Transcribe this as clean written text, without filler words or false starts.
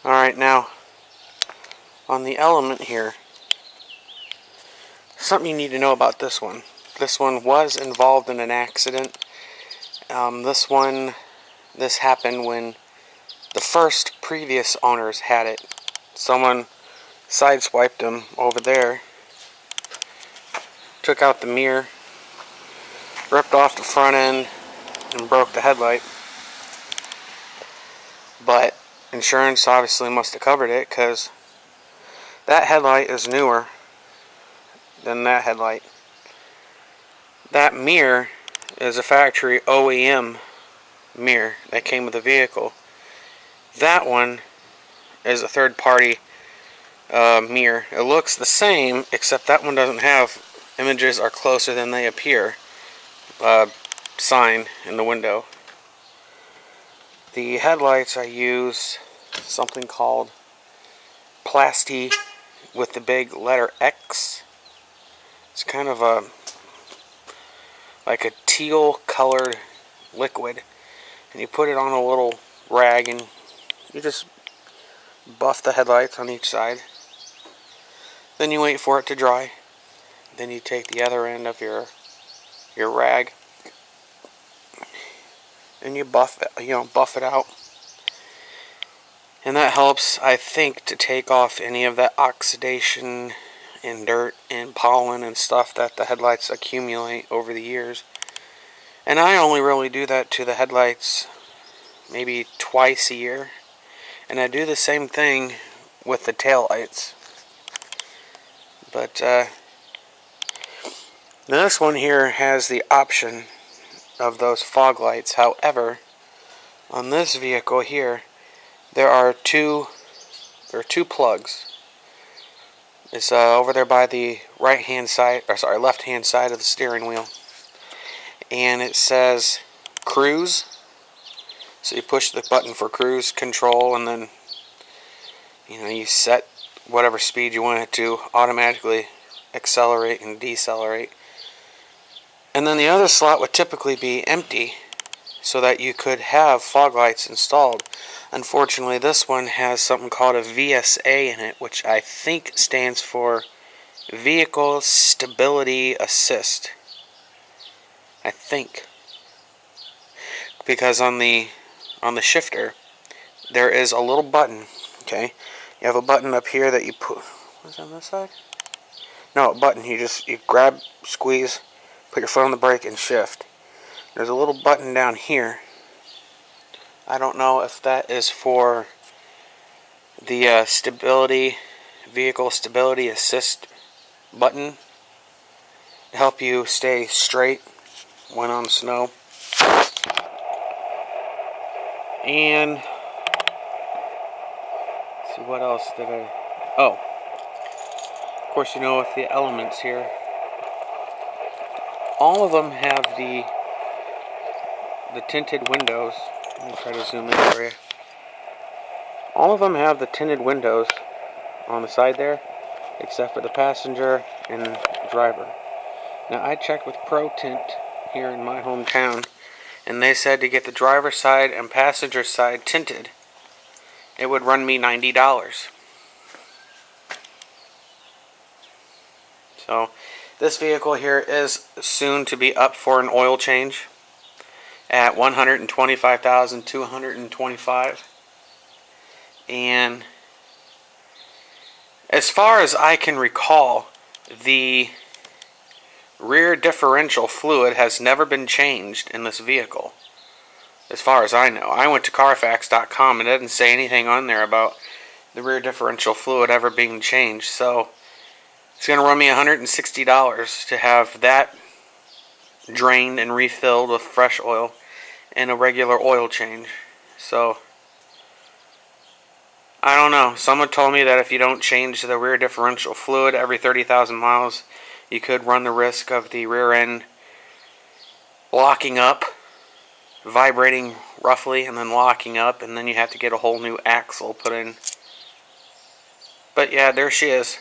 Alright, now, on the Element here, something you need to know about this one. This one was involved in an accident. This happened when the first previous owners had it. Someone sideswiped them over there, took out the mirror, ripped off the front end, and broke the headlight. But insurance obviously must have covered it, because that headlight is newer than that headlight. That mirror is a factory OEM mirror that came with the vehicle. That one is a third-party mirror. It looks the same, except that one doesn't have "images are closer than they appear" sign in the window. The headlights, I use something called Plasti with the big letter X. It's kind of like a teal colored liquid, and you put it on a little rag and you just buff the headlights on each side. Then you wait for it to dry. Then you take the other end of your rag and you buff it out. And that helps, I think, to take off any of that oxidation and dirt and pollen and stuff that the headlights accumulate over the years. And I only really do that to the headlights maybe twice a year. And I do the same thing with the taillights. But this one here has the option of those fog lights. However, on this vehicle here, there are two plugs. It's over there by the left-hand side of the steering wheel. And it says cruise. So you push the button for cruise control, and then you set whatever speed you want it to automatically accelerate and decelerate. And then the other slot would typically be empty, so that you could have fog lights installed. Unfortunately, this one has something called a VSA in it, which I think stands for Vehicle Stability Assist. I think. Because on the shifter, there is a little button, okay? You have a button up here that you put, what's on this side? No, a button, you grab, squeeze, put your foot on the brake and shift. There's a little button down here. I don't know if that is for the Vehicle Stability Assist button to help you stay straight when on snow. And let's see, what else did I... Oh, of course, with the Elements here, all of them have the tinted windows. Let me try to zoom in for you. All of them have the tinted windows on the side there, except for the passenger and driver. Now, I checked with Pro Tint here in my hometown, and they said to get the driver's side and passenger side tinted, it would run me $90. So, this vehicle here is soon to be up for an oil change at $125,225. And as far as I can recall, the rear differential fluid has never been changed in this vehicle. As far as I know. I went to Carfax.com and it didn't say anything on there about the rear differential fluid ever being changed. So it's going to run me $160 to have that drained and refilled with fresh oil and a regular oil change. So I don't know. Someone told me that if you don't change the rear differential fluid every 30,000 miles, you could run the risk of the rear end locking up, vibrating roughly, and then locking up, and then you have to get a whole new axle put in. But yeah, there she is.